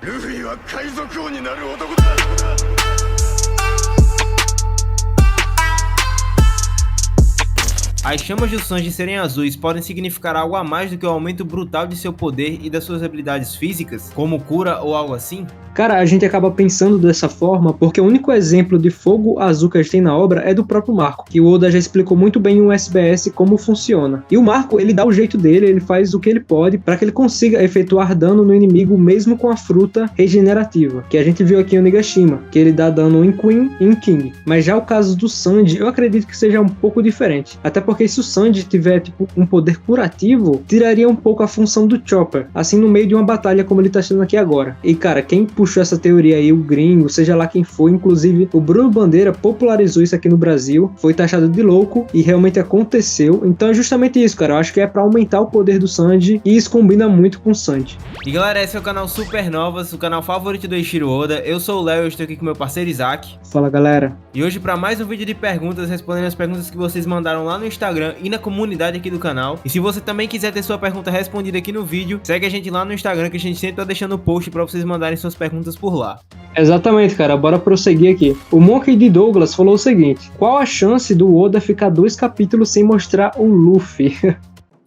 ルフィは海賊王になる男だ。 As chamas do Sanji serem azuis podem significar algo a mais do que o aumento brutal de seu poder e das suas habilidades físicas, como cura ou algo assim? Cara, a gente acaba pensando dessa forma porque o único exemplo de fogo azul que a gente tem na obra é do próprio Marco, que o Oda já explicou muito bem no SBS como funciona. E o Marco, ele dá o jeito dele, ele faz o que ele pode para que ele consiga efetuar dano no inimigo mesmo com a fruta regenerativa, que a gente viu aqui em Onigashima, que ele dá dano em Queen e em King. Mas já o caso do Sanji, eu acredito que seja um pouco diferente, até porque se o Sanji tiver tipo um poder curativo, tiraria um pouco a função do Chopper, assim no meio de uma batalha como ele tá sendo aqui agora. E cara, quem puxou essa teoria aí, o gringo, seja lá quem for, inclusive o Bruno Bandeira popularizou isso aqui no Brasil, foi taxado de louco e realmente aconteceu. Então é justamente isso, cara, eu acho que é pra aumentar o poder do Sanji e isso combina muito com o Sanji. E galera, esse é o canal Supernovas, o canal favorito do Eiichiro Oda. Eu sou o Léo, eu estou aqui com meu parceiro Isaac. Fala galera. E hoje para mais um vídeo de perguntas, respondendo as perguntas que vocês mandaram lá no Instagram e na comunidade aqui do canal. E se você também quiser ter sua pergunta respondida aqui no vídeo, segue a gente lá no Instagram que a gente sempre tá deixando o post para vocês mandarem suas perguntas por lá. Exatamente, cara, bora prosseguir aqui. O Monkey D. Douglas falou o seguinte: qual a chance do Oda ficar 2 capítulos sem mostrar o Luffy?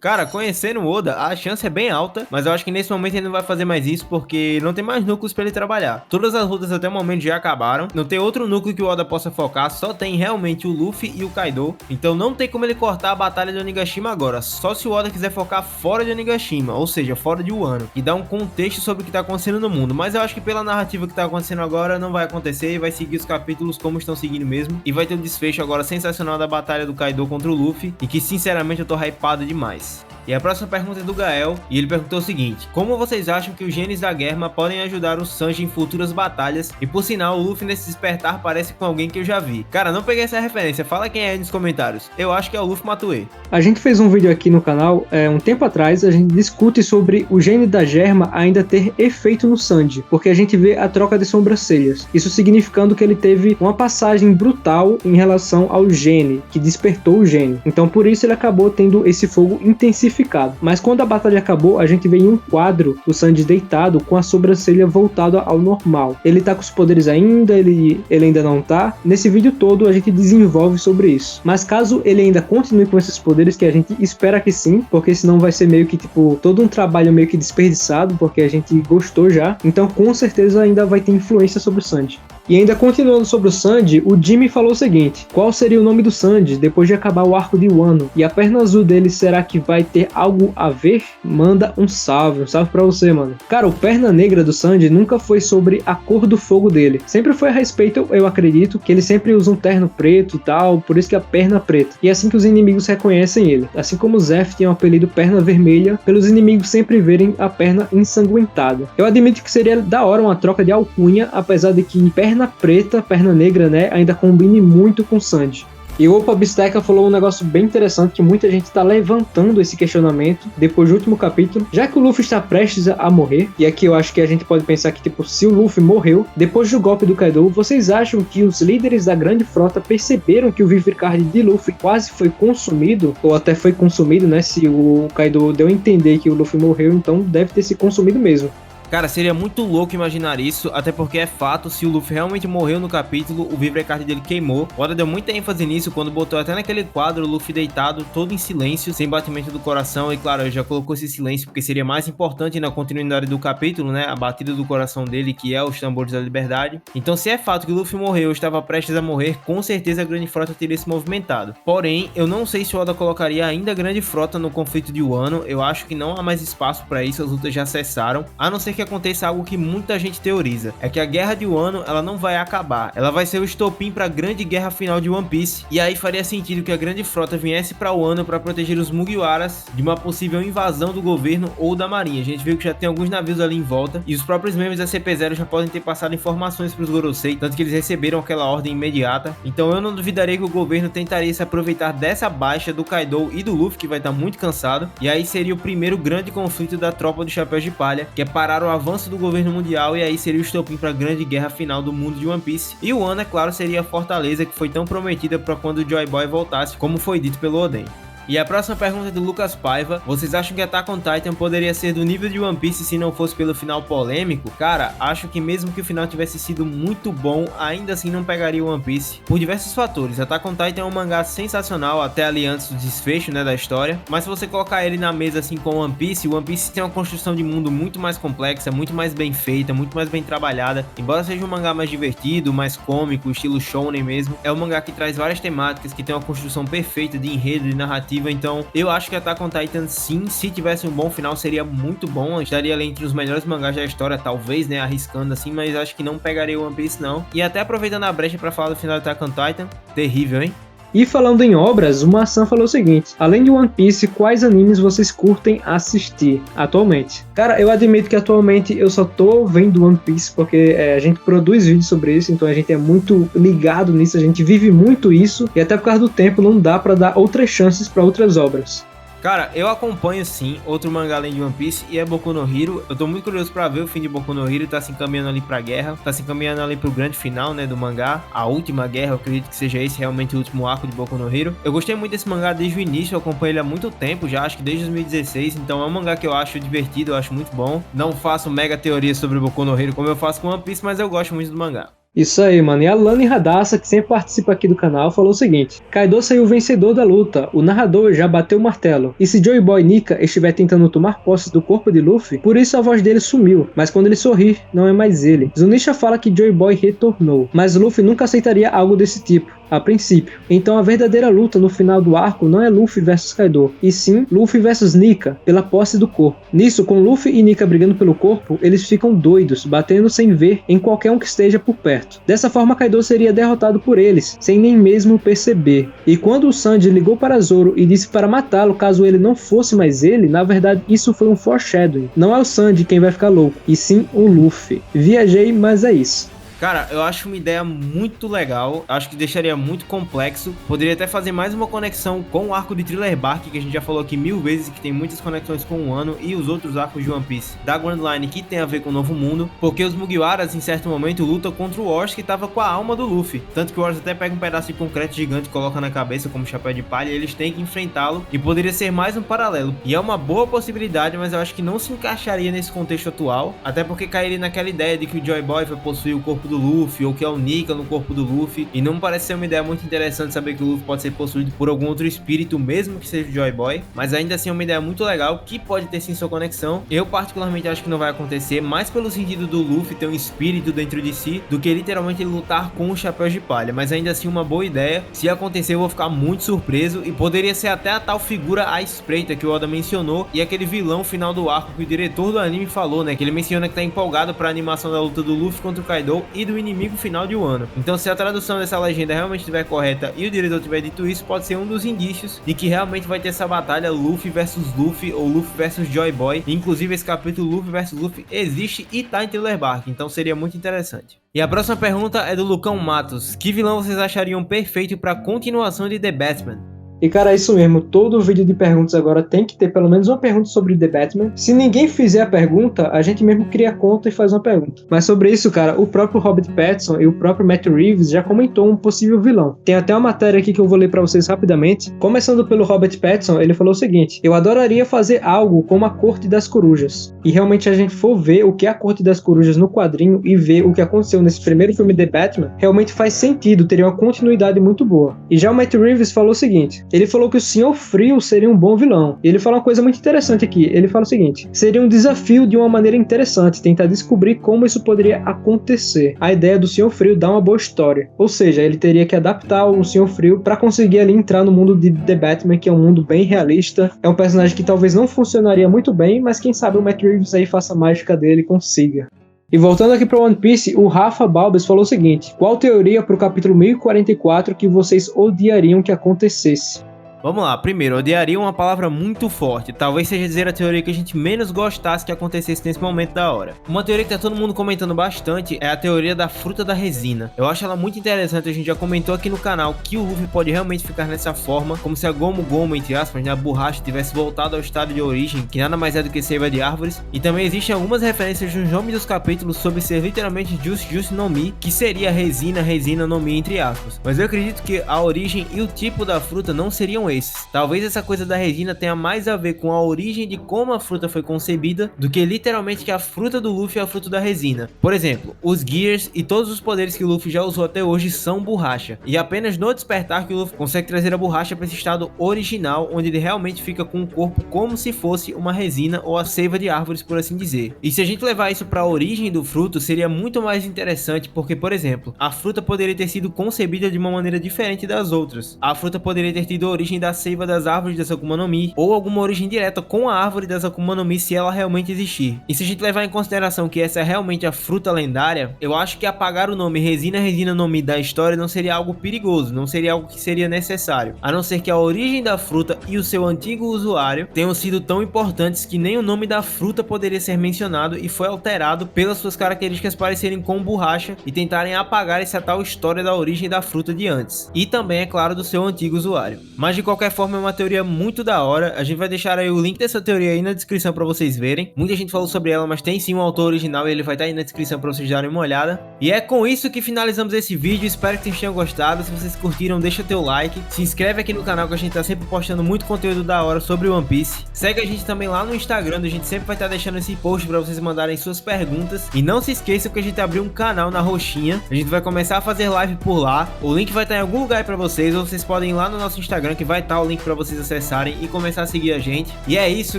Cara, conhecendo o Oda, a chance é bem alta, mas eu acho que nesse momento ele não vai fazer mais isso porque não tem mais núcleos pra ele trabalhar. Todas as lutas até o momento já acabaram, não tem outro núcleo que o Oda possa focar, só tem realmente o Luffy e o Kaido, então não tem como ele cortar a batalha de Onigashima agora, só se o Oda quiser focar fora de Onigashima, ou seja, fora de Wano, e dar um contexto sobre o que tá acontecendo no mundo, mas eu acho que pela narrativa que tá acontecendo agora não vai acontecer e vai seguir os capítulos como estão seguindo mesmo, e vai ter um desfecho agora sensacional da batalha do Kaido contra o Luffy, e que sinceramente eu tô hypado demais. E a próxima pergunta é do Gael, e ele perguntou o seguinte: como vocês acham que os genes da Germa podem ajudar o Sanji em futuras batalhas? E por sinal, o Luffy nesse despertar parece com alguém que eu já vi. Cara, não peguei essa referência, fala quem é aí nos comentários. Eu acho que é o Luffy Matue. A gente fez um vídeo aqui no canal, um tempo atrás, a gente discute sobre o gene da Germa ainda ter efeito no Sanji, porque a gente vê a troca de sobrancelhas, isso significando que ele teve uma passagem brutal em relação ao gene, que despertou o gene. Então por isso ele acabou tendo esse fogo intensificado. Mas quando a batalha acabou, a gente vê em um quadro o Sanji deitado com a sobrancelha voltada ao normal. Ele tá com os poderes ainda, ele ainda não tá. Nesse vídeo todo a gente desenvolve sobre isso. Mas caso ele ainda continue com esses poderes, que a gente espera que sim, porque senão vai ser meio que tipo todo um trabalho meio que desperdiçado, porque a gente gostou já. Então com certeza ainda vai ter influência sobre o Sanji. E ainda continuando sobre o Sanji, o Jimmy falou o seguinte: qual seria o nome do Sanji depois de acabar o arco de Wano? E a perna azul dele, será que vai ter algo a ver? Manda um salve pra você, mano. Cara, o perna negra do Sanji nunca foi sobre a cor do fogo dele. Sempre foi a respeito, eu acredito, que ele sempre usa um terno preto e tal, por isso que é a perna preta. E é assim que os inimigos reconhecem ele. Assim como o Zeff tem o apelido perna vermelha, pelos inimigos sempre verem a perna ensanguentada. Eu admito que seria da hora uma troca de alcunha, apesar de que perna preta, perna negra, né, ainda combine muito com Sanji. E o Opa Bisteca falou um negócio bem interessante, que muita gente está levantando esse questionamento depois do último capítulo, já que o Luffy está prestes a morrer, e aqui eu acho que a gente pode pensar que tipo, se o Luffy morreu, depois do golpe do Kaido, vocês acham que os líderes da grande frota perceberam que o Vivre-Card de Luffy quase foi consumido, ou até foi consumido, né, se o Kaido deu a entender que o Luffy morreu, então deve ter se consumido mesmo. Cara, seria muito louco imaginar isso, até porque é fato, se o Luffy realmente morreu no capítulo, o Vivre-Card dele queimou. O Oda deu muita ênfase nisso quando botou até naquele quadro o Luffy deitado, todo em silêncio, sem batimento do coração, e claro, ele já colocou esse silêncio porque seria mais importante na continuidade do capítulo, né, a batida do coração dele, que é os tambores da liberdade. Então se é fato que o Luffy morreu ou estava prestes a morrer, com certeza a Grande Frota teria se movimentado. Porém, eu não sei se o Oda colocaria ainda a Grande Frota no conflito de Wano, eu acho que não há mais espaço para isso, as lutas já cessaram, a não ser que aconteça algo que muita gente teoriza, é que a guerra de Wano, ela não vai acabar, ela vai ser o estopim para a grande guerra final de One Piece, e aí faria sentido que a grande frota viesse para Wano para proteger os Mugiwaras de uma possível invasão do governo ou da marinha. A gente viu que já tem alguns navios ali em volta, e os próprios membros da CP0 já podem ter passado informações para os Gorosei, tanto que eles receberam aquela ordem imediata, então eu não duvidaria que o governo tentaria se aproveitar dessa baixa do Kaido e do Luffy, que vai estar muito cansado, e aí seria o primeiro grande conflito da tropa dos Chapéus de Palha, que é parar o avanço do governo mundial, e aí seria o estopim para a grande guerra final do mundo de One Piece. E Wano, é claro, seria a fortaleza que foi tão prometida para quando o Joy Boy voltasse, como foi dito pelo Oden. E a próxima pergunta é do Lucas Paiva. Vocês acham que Attack on Titan poderia ser do nível de One Piece se não fosse pelo final polêmico? Cara, acho que mesmo que o final tivesse sido muito bom, ainda assim não pegaria o One Piece. Por diversos fatores. Attack on Titan é um mangá sensacional até ali antes do desfecho, né, da história. Mas se você colocar ele na mesa assim com One Piece tem uma construção de mundo muito mais complexa, muito mais bem feita, muito mais bem trabalhada. Embora seja um mangá mais divertido, mais cômico, estilo shonen mesmo, é um mangá que traz várias temáticas, que tem uma construção perfeita de enredo, de narrativa. Então eu acho que Attack on Titan, sim, se tivesse um bom final seria muito bom, estaria ali entre os melhores mangás da história, talvez, né, arriscando assim, mas acho que não pegaria o One Piece não. E até aproveitando a brecha para falar do final de Attack on Titan, terrível, hein? E falando em obras, o Massan falou o seguinte: além de One Piece, quais animes vocês curtem assistir atualmente? Cara, eu admito que atualmente eu só tô vendo One Piece porque a gente produz vídeos sobre isso, então a gente é muito ligado nisso, a gente vive muito isso, e até por causa do tempo não dá pra dar outras chances pra outras obras. Cara, eu acompanho sim outro mangá além de One Piece e é Boku no Hero. Eu tô muito curioso pra ver o fim de Boku no Hero, tá se encaminhando ali pra guerra, tá se encaminhando ali pro grande final, né, do mangá, a última guerra. Eu acredito que seja esse realmente o último arco de Boku no Hero. Eu gostei muito desse mangá desde o início, eu acompanho ele há muito tempo já, acho que desde 2016, então é um mangá que eu acho divertido, eu acho muito bom. Não faço mega teoria sobre Boku no Hero como eu faço com One Piece, mas eu gosto muito do mangá. Isso aí, mano. E a Lani Radassa, que sempre participa aqui do canal, falou o seguinte: Kaido saiu vencedor da luta, o narrador já bateu o martelo. E se Joy Boy Nika estiver tentando tomar posse do corpo de Luffy, por isso a voz dele sumiu. Mas quando ele sorrir, não é mais ele. Zunisha fala que Joy Boy retornou, mas Luffy nunca aceitaria algo desse tipo, a princípio. Então a verdadeira luta no final do arco não é Luffy versus Kaido, e sim Luffy versus Nika, pela posse do corpo. Nisso, com Luffy e Nika brigando pelo corpo, eles ficam doidos, batendo sem ver em qualquer um que esteja por perto. Dessa forma, Kaido seria derrotado por eles, sem nem mesmo perceber. E quando o Sanji ligou para Zoro e disse para matá-lo caso ele não fosse mais ele, na verdade isso foi um foreshadowing. Não é o Sanji quem vai ficar louco, e sim o Luffy. Viajei, mas é isso. Cara, eu acho uma ideia muito legal, acho que deixaria muito complexo, poderia até fazer mais uma conexão com o arco de Thriller Bark, que a gente já falou aqui 1000 vezes, que tem muitas conexões com o Wano e os outros arcos de One Piece da Grand Line que tem a ver com o Novo Mundo, porque os Mugiwaras em certo momento lutam contra o Orochi que tava com a alma do Luffy, tanto que o Orochi até pega um pedaço de concreto gigante e coloca na cabeça como chapéu de palha e eles têm que enfrentá-lo, e poderia ser mais um paralelo, e é uma boa possibilidade, mas eu acho que não se encaixaria nesse contexto atual, até porque cairia naquela ideia de que o Joy Boy vai possuir o corpo do Luffy, ou que é o Nika no corpo do Luffy, e não me parece ser uma ideia muito interessante saber que o Luffy pode ser possuído por algum outro espírito, mesmo que seja o Joy Boy, mas ainda assim é uma ideia muito legal, que pode ter sim sua conexão. Eu particularmente acho que não vai acontecer, mais pelo sentido do Luffy ter um espírito dentro de si, do que literalmente ele lutar com os chapéus de palha, mas ainda assim uma boa ideia. Se acontecer eu vou ficar muito surpreso, e poderia ser até a tal figura à espreita que o Oda mencionou, e aquele vilão final do arco que o diretor do anime falou, né, que ele menciona que tá empolgado pra animação da luta do Luffy contra o Kaido e do inimigo final de Wano. Então se a tradução dessa legenda realmente estiver correta e o diretor tiver dito isso, pode ser um dos indícios de que realmente vai ter essa batalha Luffy versus Luffy ou Luffy versus Joy Boy. Inclusive esse capítulo Luffy versus Luffy existe e tá em Thriller Bark, então seria muito interessante. E a próxima pergunta é do Lucão Matos: que vilão vocês achariam perfeito para continuação de The Batman? E cara, é isso mesmo, todo vídeo de perguntas agora tem que ter pelo menos uma pergunta sobre The Batman. Se ninguém fizer a pergunta, a gente mesmo cria a conta e faz uma pergunta. Mas sobre isso, cara, o próprio Robert Pattinson e o próprio Matt Reeves já comentou um possível vilão. Tem até uma matéria aqui que eu vou ler pra vocês rapidamente. Começando pelo Robert Pattinson, ele falou o seguinte: eu adoraria fazer algo como a Corte das Corujas. E realmente a gente for ver o que é a Corte das Corujas no quadrinho e ver o que aconteceu nesse primeiro filme The Batman, realmente faz sentido, teria uma continuidade muito boa. E já o Matt Reeves falou o seguinte: ele falou que o Senhor Frio seria um bom vilão. E ele fala uma coisa muito interessante aqui. Ele fala o seguinte: seria um desafio de uma maneira interessante, tentar descobrir como isso poderia acontecer. A ideia do Senhor Frio dá uma boa história. Ou seja, ele teria que adaptar o Senhor Frio para conseguir ali entrar no mundo de The Batman, que é um mundo bem realista. É um personagem que talvez não funcionaria muito bem, mas quem sabe o Matt Reeves aí faça a mágica dele e consiga. E voltando aqui para One Piece, o Rafa Balbes falou o seguinte: qual teoria para o capítulo 1044 que vocês odiariam que acontecesse? Vamos lá, primeiro, odiaria uma palavra muito forte, talvez seja dizer a teoria que a gente menos gostasse que acontecesse nesse momento da hora. Uma teoria que tá todo mundo comentando bastante é a teoria da fruta da resina. Eu acho ela muito interessante, a gente já comentou aqui no canal que o Luffy pode realmente ficar nessa forma, como se a Gomu Gomu, entre aspas, né, a borracha tivesse voltado ao estado de origem, que nada mais é do que seiva de árvores. E também existem algumas referências nos nomes dos capítulos sobre ser literalmente Juice no Mi, que seria resina no Mi, entre aspas. Mas eu acredito que a origem e o tipo da fruta não seriam esses. Talvez essa coisa da resina tenha mais a ver com a origem de como a fruta foi concebida do que literalmente que a fruta do Luffy é a fruta da resina. Por exemplo, os Gears e todos os poderes que o Luffy já usou até hoje são borracha, e apenas no despertar que o Luffy consegue trazer a borracha para esse estado original, onde ele realmente fica com o corpo como se fosse uma resina ou a seiva de árvores, por assim dizer. E se a gente levar isso para a origem do fruto, seria muito mais interessante, porque, por exemplo, a fruta poderia ter sido concebida de uma maneira diferente das outras. A fruta poderia ter tido a origem da seiva das árvores das Akuma no Mi, ou alguma origem direta com a árvore das Akuma no Mi, se ela realmente existir. E se a gente levar em consideração que essa é realmente a fruta lendária, eu acho que apagar o nome Resina no Mi da história não seria algo perigoso, não seria algo que seria necessário, a não ser que a origem da fruta e o seu antigo usuário tenham sido tão importantes que nem o nome da fruta poderia ser mencionado e foi alterado pelas suas características parecerem com borracha e tentarem apagar essa tal história da origem da fruta de antes, e também, é claro, do seu antigo usuário. Mas de qualquer forma é uma teoria muito da hora, a gente vai deixar aí o link dessa teoria aí na descrição para vocês verem. Muita gente falou sobre ela, mas tem sim um autor original e ele vai estar aí na descrição para vocês darem uma olhada. E é com isso que finalizamos esse vídeo, espero que vocês tenham gostado. Se vocês curtiram, deixa teu like, se inscreve aqui no canal que a gente tá sempre postando muito conteúdo da hora sobre One Piece. Segue a gente também lá no Instagram, a gente sempre vai estar deixando esse post para vocês mandarem suas perguntas. E não se esqueçam que a gente abriu um canal na roxinha, a gente vai começar a fazer live por lá, o link vai estar em algum lugar aí para vocês, ou vocês podem ir lá no nosso Instagram que vai estar o link para vocês acessarem e começar a seguir a gente. E é isso,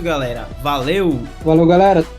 galera, valeu! Valeu, galera!